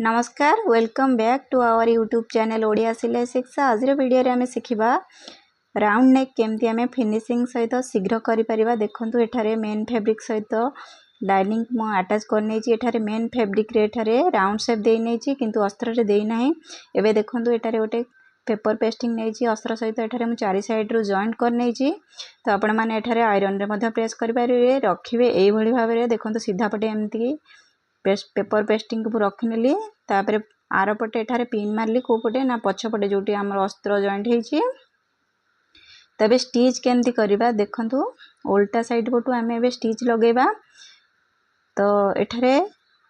नमस्कार welcome back to our YouTube channel Odia Silai Shiksha. आज video आम शिखा राउंड नेक केमती आम फिनिशिंग सहित शीघ्र करिपरिबा। देखंतु एठारे मेन फैब्रिक सहित लाइनिंग मु अटैच करने एठारे मेन फैब्रिक रे एठारे राउंड शेप दे नहीं किंतु अस्त्र रे दे नाही। एबे देखंतु एठारे गोटे पेपर पेस्टिंग नहीं अस्त्र सहित एठारे मु चारि साइड रो जॉइंट कर नहीं। तो आपण माने एठारे आयरन रे मध्य प्रेस करि परिबे रखिबे एई भली भाबे रे। देखंतु सीधा पटे एमती पेपर पेस्टिंग को रखिनेली तापर आर पटे एठारे पिन मारली को पटे ना पछपटे जोटी आमर अस्त्र जॉइंट होईची। तबे स्टिच केमती करबा देखंतु उल्टा साइड पटु आमे एबे स्टिच लगेबा। तो एठारे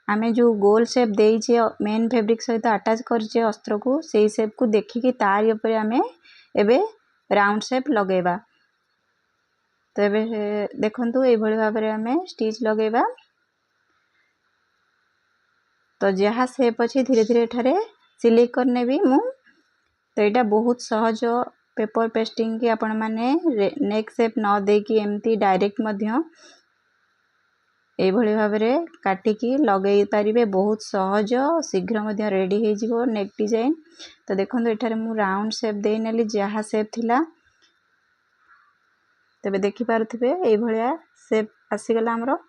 आमे जो गोल शेप देइछे मेन फैब्रिक सहित अटैच करछे अस्त्र को सेही शेप को देखिकी तार ऊपर आमे एबे राउंड शेप लगेबा। तो एबे देखंतु एई भली भाबरे आमे स्टिच लगेबा। तो जहाँ शेप अच्छे धीरे धीरे एठारे सिलाई करने भी मु। तो यहाँ बहुत सहज पेपर पेस्टिंग की आपण माने नेक शेप न देकी एमती डायरेक्ट मध्य ए भली भाबरे काटिकी लगेई पारिबे। बहुत सहज शीघ्र मध्य रेडी हो जिवो नेक डिजाइन। तो देखंतु एठारे मु राउंड शेप दे नेली जहाँ शेप थिला। तबे देखि पारुथिबे ए भलिया शेप आसीगला हमरो।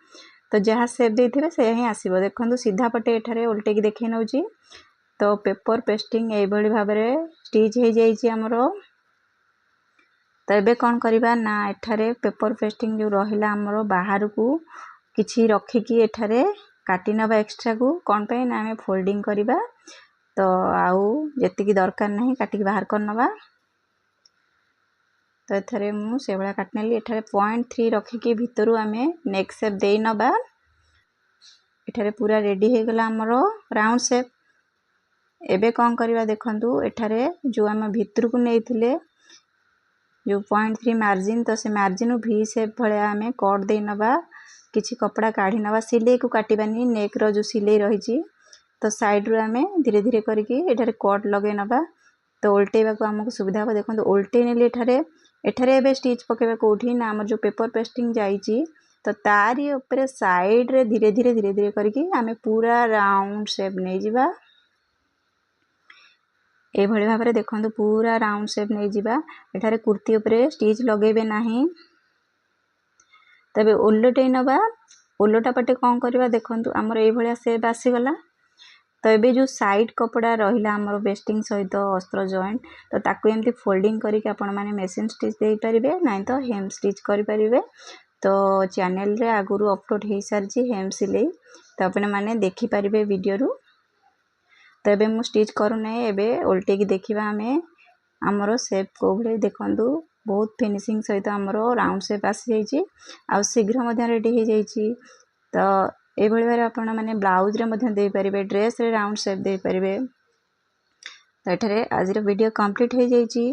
तो जहाँ शेप देथिबे से ही आसीबो। देखंतु सीधा पटे एठारे उल्टे की देखै नउची। तो पेपर पेस्टिंग ए भली भाबरे स्टिच हे जाईची हमरो। तो एबे कोन करिबा ना एठारे पेपर पेस्टिंग जो रहिला हमरो बाहर को किछि रखिकी एठारे काटी नबा एक्स्ट्रा को कोन पे ना हमें फोल्डिंग करिबा। तो आउ जेति की दरकार नहीं काटी बाहर कर नबा। तो एथरे मु से भला काटनेली एठारे 0.3 रखिकी भितरु आमे नेक शेप देई नबा। एठारे पूरा रेडी हे गला हमरो राउंड शेप। एबे कोन करबा देखंतु एठारे जो हम भितर को नेइथिले जो 0.3 मार्जिन। तो से मार्जिन भी शेप भले आमे कट दे नबा। किछि कपड़ा काढी नबा सिलाई को काटिबानी नेक रो जो सिलाई रहिची। तो साइड रो आमे धीरे धीरे करके एठारे कट लगे नबा। तो उल्टेबा को हमको सुविधा हो। देखंतु उल्टे नेली एठारे एबे स्टिच पकेबा कोठी ना हमर जो पेपर पेस्टिंग जाईची। तो तारी ऊपर साइड रे धीरे धीरे करके आमे पूरा राउंड शेप नै जिबा। ए भली भाबरे देखंतु पूरा राउंड शेप नै जिबा। एठारे कुर्ती ऊपर स्टिच लगेबे नाही। तबे उल्टे नबा उल्टा पटे कोन करबा देखंतु हमर ए भलिया शेप आसी गला। तो एबे जो साइड कपड़ा रहिला हमर पेस्टिंग सहित अस्त्र जॉइंट। तो ताकू एमती फोल्डिंग करके आपण माने मशीन स्टिच देई परिबे नाही तो हेम स्टिच करि परिबे। तो चैनल रे आगुरु अपलोड हो सारी हेम सिलाई। तो अपने माने देखि परिबे वीडियो रु। तो एबे मु स्टिच करू नै एबे उल्टे की देखिबा हमें हमरो शेप को भले देखंतु बहुत फिनिशिंग सहित हमरो राउंड शेप आसी जाईची। आ शीघ्र मध्य रेडी हो जाईची। तो ए भली बारे आपण माने ब्लाउज रे मध्य दे परिबे ड्रेस रे राउंड शेप दे परिबे। तो एठारे आज वीडियो कंप्लीट हो जाईची।